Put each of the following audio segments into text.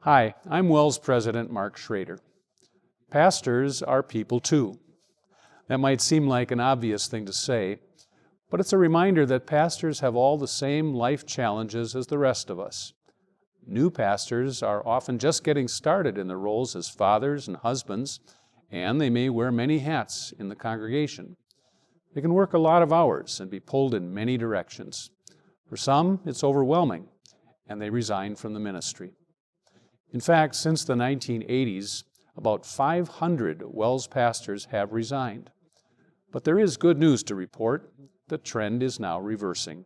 Hi, I'm WELS President Mark Schrader. Pastors are people too. That might seem like an obvious thing to say, but it's a reminder that pastors have all the same life challenges as the rest of us. New pastors are often just getting started in their roles as fathers and husbands, and they may wear many hats in the congregation. They can work a lot of hours and be pulled in many directions. For some, it's overwhelming, and they resign from the ministry. In fact, since the 1980s, about 500 WELS pastors have resigned. But there is good news to report. The trend is now reversing.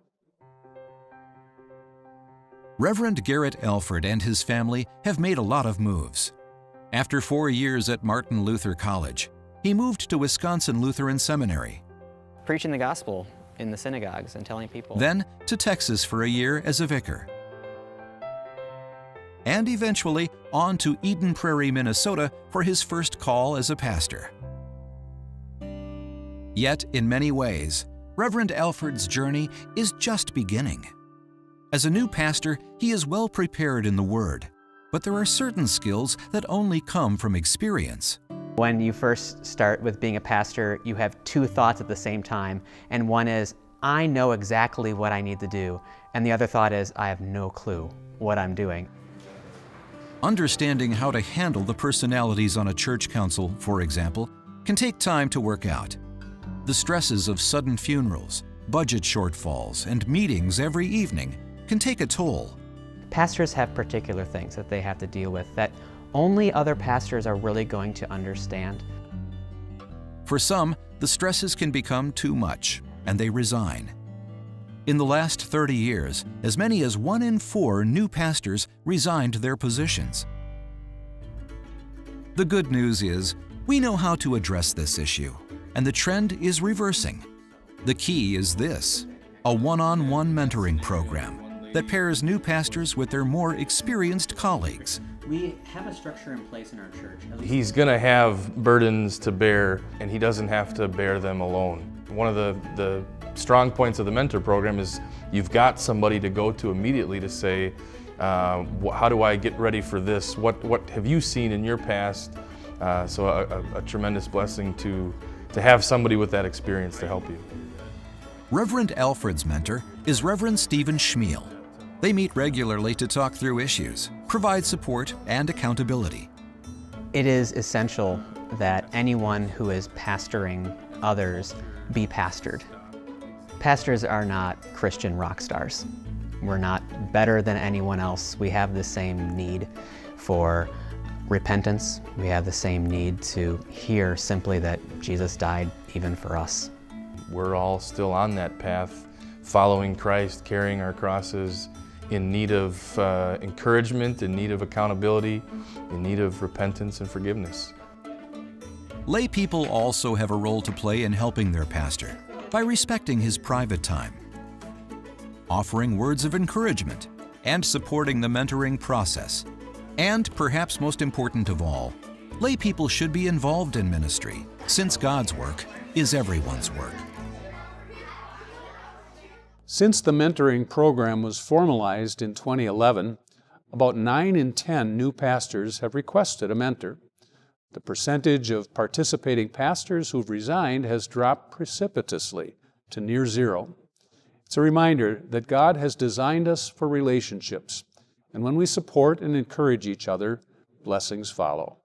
Reverend Garrett Elford and his family have made a lot of moves. After 4 years at Martin Luther College, he moved to Wisconsin Lutheran Seminary. Preaching the gospel in the synagogues and telling people. Then to Texas for a year as a vicar. And eventually on to Eden Prairie, Minnesota for his first call as a pastor. Yet, in many ways, Reverend Elford's journey is just beginning. As a new pastor, he is well prepared in the Word, but there are certain skills that only come from experience. When you first start with being a pastor, you have two thoughts at the same time, and one is, I know exactly what I need to do, and the other thought is, I have no clue what I'm doing. Understanding how to handle the personalities on a church council, for example, can take time to work out. The stresses of sudden funerals, budget shortfalls, and meetings every evening can take a toll. Pastors have particular things that they have to deal with that only other pastors are really going to understand. For some, the stresses can become too much, and they resign. In the last 30 years, as many as 1 in 4 new pastors resigned their positions. The good news is, we know how to address this issue, and the trend is reversing. The key is this: a one-on-one mentoring program that pairs new pastors with their more experienced colleagues. We have a structure in place in our church. He's going to have burdens to bear, and he doesn't have to bear them alone. One of the strong points of the mentor program is you've got somebody to go to immediately to say, how do I get ready for this? What have you seen in your past? So a tremendous blessing to have somebody with that experience to help you. Reverend Elford's mentor is Reverend Stephen Schmiel. They meet regularly to talk through issues, provide support and accountability. It is essential that anyone who is pastoring others be pastored. Pastors are not Christian rock stars. We're not better than anyone else. We have the same need for repentance. We have the same need to hear simply that Jesus died even for us. We're all still on that path, following Christ, carrying our crosses, in need of encouragement, in need of accountability, in need of repentance and forgiveness. Lay people also have a role to play in helping their pastor by respecting his private time, offering words of encouragement, and supporting the mentoring process. And perhaps most important of all, lay people should be involved in ministry, since God's work is everyone's work. Since the mentoring program was formalized in 2011, about 9 in 10 new pastors have requested a mentor. The percentage of participating pastors who've resigned has dropped precipitously to near zero. It's a reminder that God has designed us for relationships, and when we support and encourage each other, blessings follow.